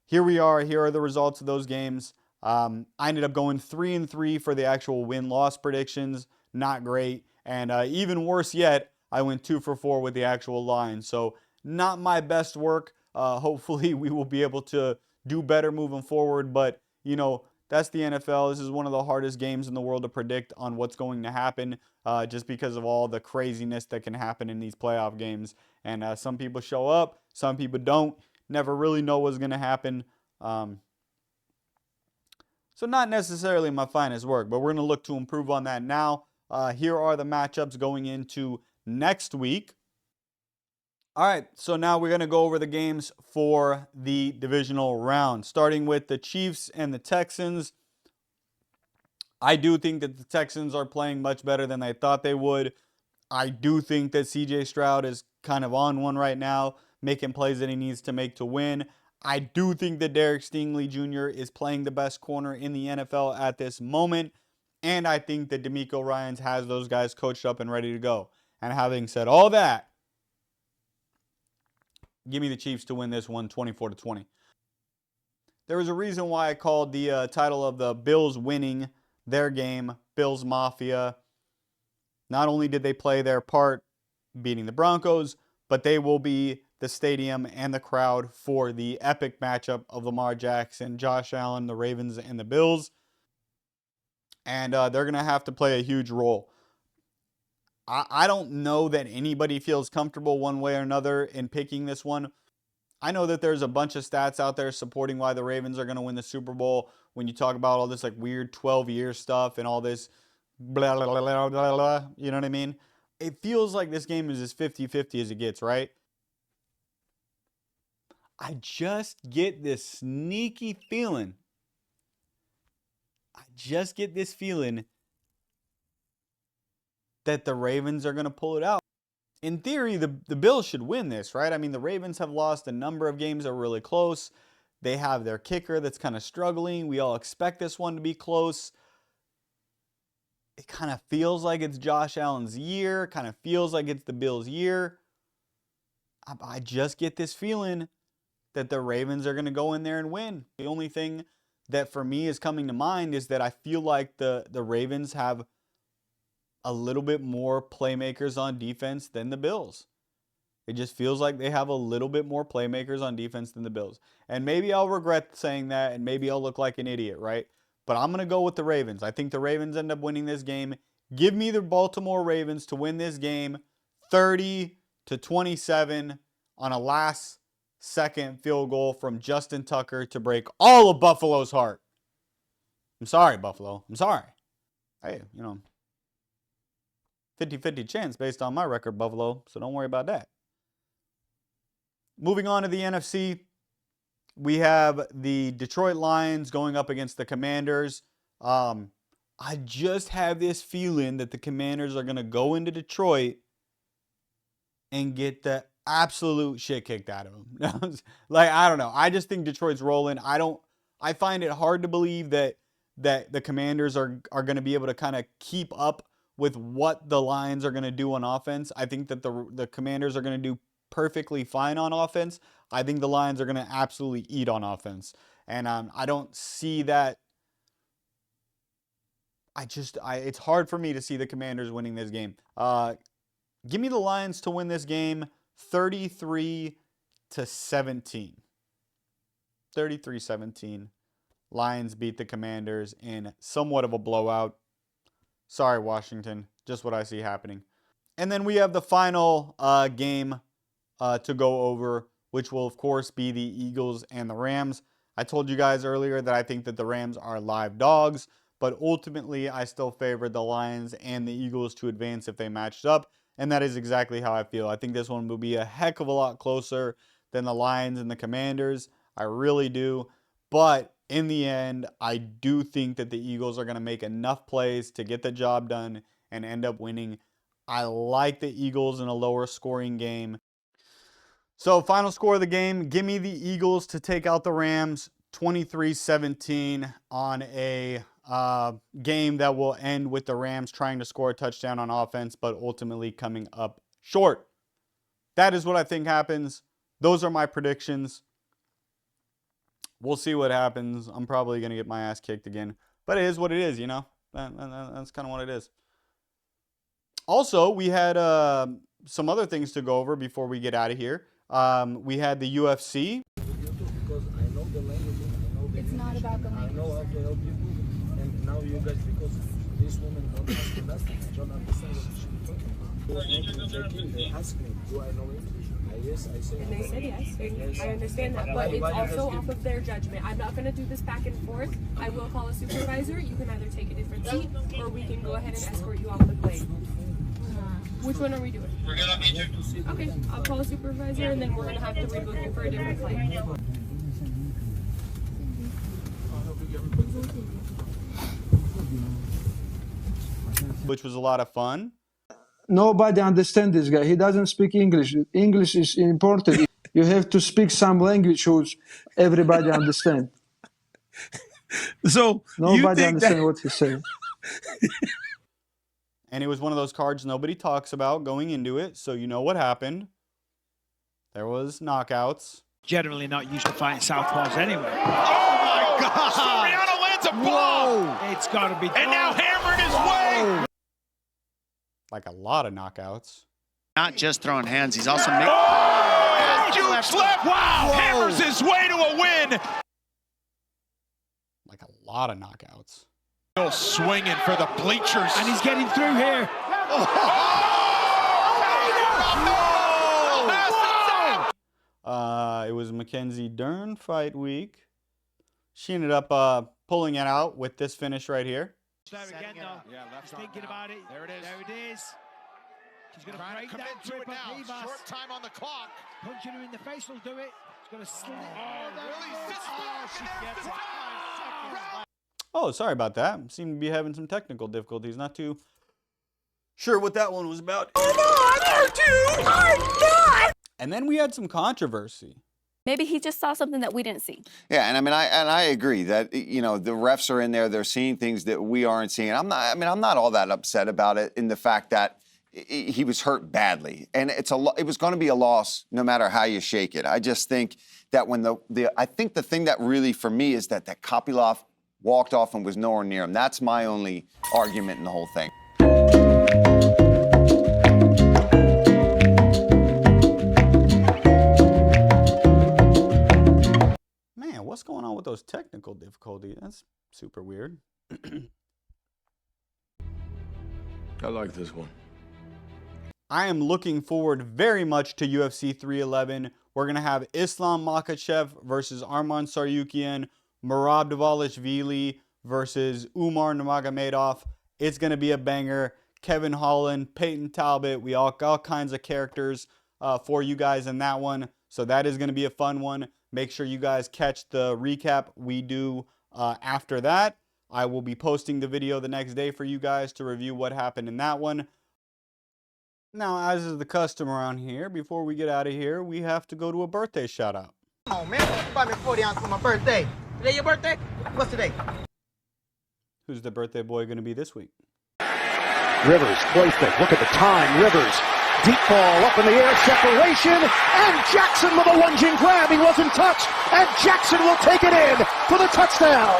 [SPEAKER 2] here we are. Here are the results of those games. I ended up going 3-3 for the actual win-loss predictions. Not great. And even worse yet, I went 2 for 4 with the actual line. So not my best work. Hopefully we will be able to do better moving forward. But, you know, that's the NFL. This is one of the hardest games in the world to predict on what's going to happen just because of all the craziness that can happen in these playoff games. And some people show up, some people don't. Never really know what's going to happen. So not necessarily my finest work, but we're going to look to improve on that now. Here are the matchups going into next week. All right, so now we're going to go over the games for the divisional round, starting with the Chiefs and the Texans. I do think that the Texans are playing much better than I thought they would. I do think that CJ Stroud is kind of on one right now, making plays that he needs to make to win. I do think that Derek Stingley Jr. is playing the best corner in the NFL at this moment. And I think that DeMeco Ryans has those guys coached up and ready to go. And having said all that, give me the Chiefs to win this one 24-20. There was a reason why I called the title of the Bills winning their game, Bills Mafia. Not only did they play their part beating the Broncos, but they will be the stadium and the crowd for the epic matchup of Lamar Jackson, Josh Allen, the Ravens, and the Bills. And they're going to have to play a huge role. I don't know that anybody feels comfortable one way or another in picking this one. I know that there's a bunch of stats out there supporting why the Ravens are going to win the Super Bowl when you talk about all this like weird 12-year stuff and all this blah, blah, blah, blah, blah, blah. You know what I mean? It feels like this game is as 50-50 as it gets, right? I just get this sneaky feeling. I just get this feeling that the Ravens are going to pull it out. In theory, the Bills should win this, right? I mean, the Ravens have lost a number of games that are really close. They have their kicker that's kind of struggling. We all expect this one to be close. It kind of feels like it's Josh Allen's year. Kind of feels like it's the Bills' year. I just get this feeling that the Ravens are going to go in there and win. The only thing that for me is coming to mind is that I feel like the Ravens have a little bit more playmakers on defense than the Bills. It just feels like they have a little bit more playmakers on defense than the Bills. And maybe I'll regret saying that, and maybe I'll look like an idiot, right? But I'm going to go with the Ravens. I think the Ravens end up winning this game. Give me the Baltimore Ravens to win this game 30-27 on a last-second field goal from Justin Tucker to break all of Buffalo's heart. I'm sorry, Buffalo. I'm sorry. Hey, 50-50 chance based on my record, Buffalo, so don't worry about that. Moving on to the NFC, we have the Detroit Lions going up against the Commanders. I just have this feeling that the Commanders are going to go into Detroit and get the absolute shit kicked out of them. I don't know. I just think Detroit's rolling. I find it hard to believe that the Commanders are going to be able to kind of keep up with what the Lions are going to do on offense. I think that the Commanders are going to do perfectly fine on offense. I think the Lions are going to absolutely eat on offense. And I don't see that. It's hard for me to see the Commanders winning this game. Give me the Lions to win this game 33-17. 33-17. Lions beat the Commanders in somewhat of a blowout. Sorry, Washington. Just what I see happening. And then we have the final game to go over, which will, of course, be the Eagles and the Rams. I told you guys earlier that I think that the Rams are live dogs, but ultimately I still favored the Lions and the Eagles to advance if they matched up, and that is exactly how I feel. I think this one will be a heck of a lot closer than the Lions and the Commanders. I really do, but in the end, I do think that the Eagles are going to make enough plays to get the job done and end up winning. I like the Eagles in a lower scoring game. So, final score of the game, give me the Eagles to take out the Rams 23-17 on a game that will end with the Rams trying to score a touchdown on offense, but ultimately coming up short. That is what I think happens. Those are my predictions. We'll see what happens. I'm probably going to get my ass kicked again. But it is what it is, you know. That's kind of what it is. Also, we had some other things to go over before we get out of here. We had the UFC.
[SPEAKER 7] Because I know the language. It's not about the language. I know how to help you. And now you guys, because this woman don't ask me nothing. I don't understand what she's talking about. They ask me, do I know English? Yes, I say.
[SPEAKER 3] And they said yes. I understand that, but it's also off of their judgment. I'm not going to do this back and forth. I will call a supervisor. You can either take a different seat, or we can go ahead and escort you off the plane. Which one are we doing? We're gonna meet you. Okay, I'll call a supervisor, and then we're gonna have to rebook you for a different flight.
[SPEAKER 2] Which was a lot of fun.
[SPEAKER 15] Nobody understands this guy. He doesn't speak English. English is important. You have to speak some language which everybody understands.
[SPEAKER 23] So
[SPEAKER 15] nobody understands what he's saying.
[SPEAKER 2] And it was one of those cards nobody talks about going into it, so you know what happened. There was knockouts.
[SPEAKER 11] Generally not used to fighting southpaws anyway.
[SPEAKER 23] Oh my God! Soriano lands a blow!
[SPEAKER 11] It's got to be.
[SPEAKER 23] And now hammered his way!
[SPEAKER 2] Like a lot of knockouts.
[SPEAKER 24] Not just throwing hands, he's also making...
[SPEAKER 23] Oh! Huge left! Wow! Hammers his way to a win!
[SPEAKER 2] Like a lot of knockouts.
[SPEAKER 23] Still swinging for the bleachers.
[SPEAKER 11] And he's getting through here.
[SPEAKER 2] It was Mackenzie Dern fight week. She ended up pulling it out with this finish right here.
[SPEAKER 11] There again, though.
[SPEAKER 23] Yeah, left
[SPEAKER 11] thinking about it.
[SPEAKER 23] There it is.
[SPEAKER 11] There it is. She's going to break that
[SPEAKER 23] to
[SPEAKER 11] grip
[SPEAKER 23] it
[SPEAKER 11] of
[SPEAKER 23] now.
[SPEAKER 11] Rivas.
[SPEAKER 23] Short time on the clock.
[SPEAKER 11] Punching her in the face will do it. She's going to slip.
[SPEAKER 23] She gets it.
[SPEAKER 2] Oh, sorry about that. Seem to be having some technical difficulties. Not too sure what that one was about.
[SPEAKER 3] Come on, R2! I'm not!
[SPEAKER 2] And then we had some controversy.
[SPEAKER 25] Maybe he just saw something that we didn't see.
[SPEAKER 26] Yeah, and I agree that, you know, the refs are in there, they're seeing things that we aren't seeing. I'm not all that upset about it in the fact that he was hurt badly, and it was going to be a loss no matter how you shake it. I just think that when I think the thing that really for me is that Kopylov walked off and was nowhere near him. That's my only argument in the whole thing. Man, what's going on with those technical difficulties? That's super weird.
[SPEAKER 18] I like this one.
[SPEAKER 2] I am looking forward very much to UFC 311. We're going to have Islam Makhachev versus Arman Tsarukyan, Merab Dvalishvili versus Umar Nurmagomedov. It's going to be a banger. Kevin Holland, Peyton Talbot, we all kinds of characters for you guys in that one. So that is going to be a fun one. Make sure you guys catch the recap we do after that. I will be posting the video the next day for you guys to review what happened in that one. Now, as is the custom around here, before we get out of here, we have to go to a birthday shout out.
[SPEAKER 5] Oh man, you bought me 40 ounces for my birthday. Today your birthday? What's today?
[SPEAKER 2] Who's the birthday boy going to be this week?
[SPEAKER 11] Rivers, play fake. Look at the time. Rivers
[SPEAKER 1] Deep ball up in the air, separation, and Jackson with a lunging grab. He wasn't touched, and Jackson will take it in for the touchdown.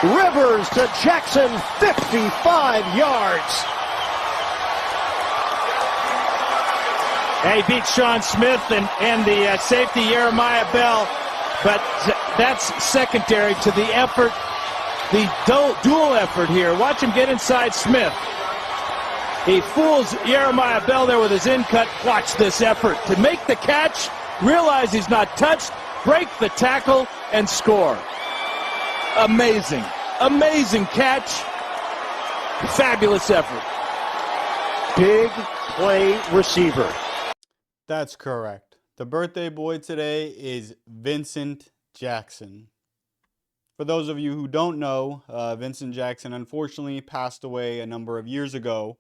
[SPEAKER 1] Rivers to Jackson, 55 yards.
[SPEAKER 9] He beat Sean Smith and the safety Jeremiah Bell, but that's secondary to the effort, the dual effort here. Watch him get inside Smith. He fools Jeremiah Bell there with his in-cut. Watch this effort to make the catch, realize he's not touched, break the tackle, and score. Amazing. Amazing catch. Fabulous effort.
[SPEAKER 1] Big play receiver.
[SPEAKER 2] That's correct. The birthday boy today is Vincent Jackson. For those of you who don't know, Vincent Jackson unfortunately passed away a number of years ago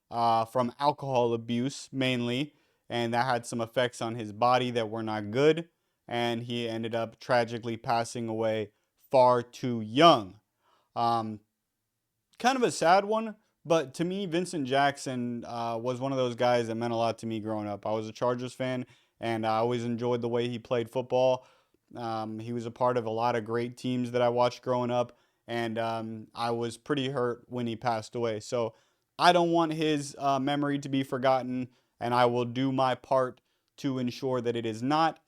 [SPEAKER 2] from alcohol abuse mainly, and that had some effects on his body that were not good, and he ended up tragically passing away far too young. Kind of a sad one, but to me, Vincent Jackson was one of those guys that meant a lot to me growing up. I was a Chargers fan, and I always enjoyed the way he played football. He was a part of a lot of great teams that I watched growing up, and I was pretty hurt when he passed away. So I don't want his memory to be forgotten, and I will do my part to ensure that it is not.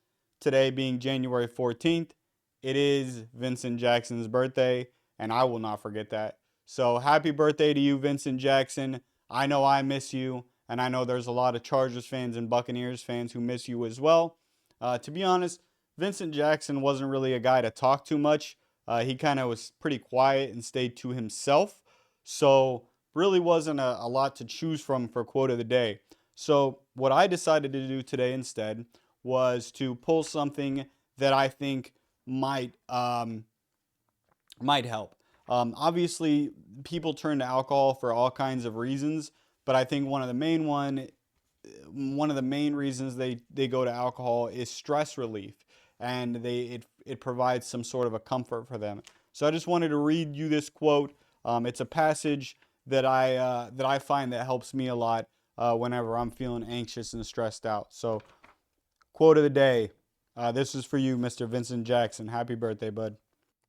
[SPEAKER 2] Today being January 14th, it is Vincent Jackson's birthday, and I will not forget that. So happy birthday to you, Vincent Jackson. I know I miss you, and I know there's a lot of Chargers fans and Buccaneers fans who miss you as well. To be honest, Vincent Jackson wasn't really a guy to talk too much. He kind of was pretty quiet and stayed to himself. So really wasn't a lot to choose from for quote of the day. So what I decided to do today instead was to pull something that I think might help. Obviously, people turn to alcohol for all kinds of reasons, but I think one of the main reasons they go to alcohol is stress relief, and it provides some sort of a comfort for them. So I just wanted to read you this quote. It's a passage that I find that helps me a lot whenever I'm feeling anxious and stressed out. So, quote of the day. This is for you, Mr. Vincent Jackson. Happy birthday, bud.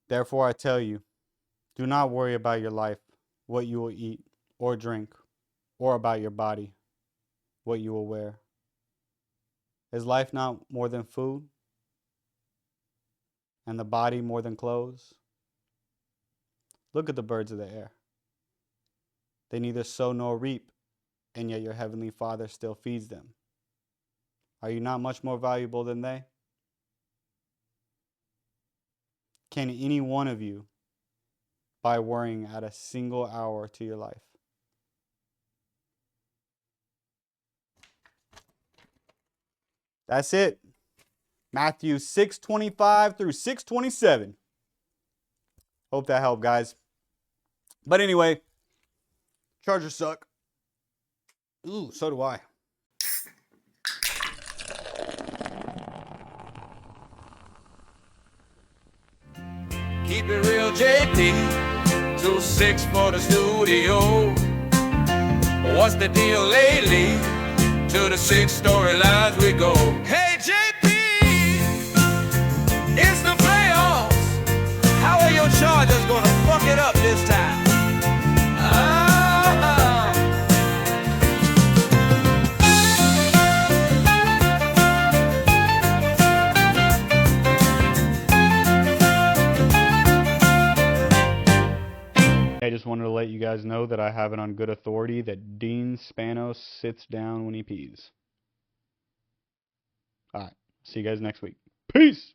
[SPEAKER 2] Therefore, I tell you, do not worry about your life, what you will eat or drink, or about your body, what you will wear. Is life not more than food, and the body more than clothes? Look at the birds of the air. They neither sow nor reap, and yet your heavenly Father still feeds them. Are you not much more valuable than they? Can any one of you, by worrying, add a single hour to your life? That's it. Matthew 6:25 through 6:27. Hope that helped, guys. But anyway, Chargers suck. Ooh, so do I.
[SPEAKER 13] Keep it real, JP. 2-6 for the studio. What's the deal lately? To the 6 storylines we go. Hey, JP, it's the playoffs. How are your Chargers gonna fuck it up this time?
[SPEAKER 2] I just wanted to let you guys know that I have it on good authority that Dean Spanos sits down when he pees. All right. See you guys next week. Peace.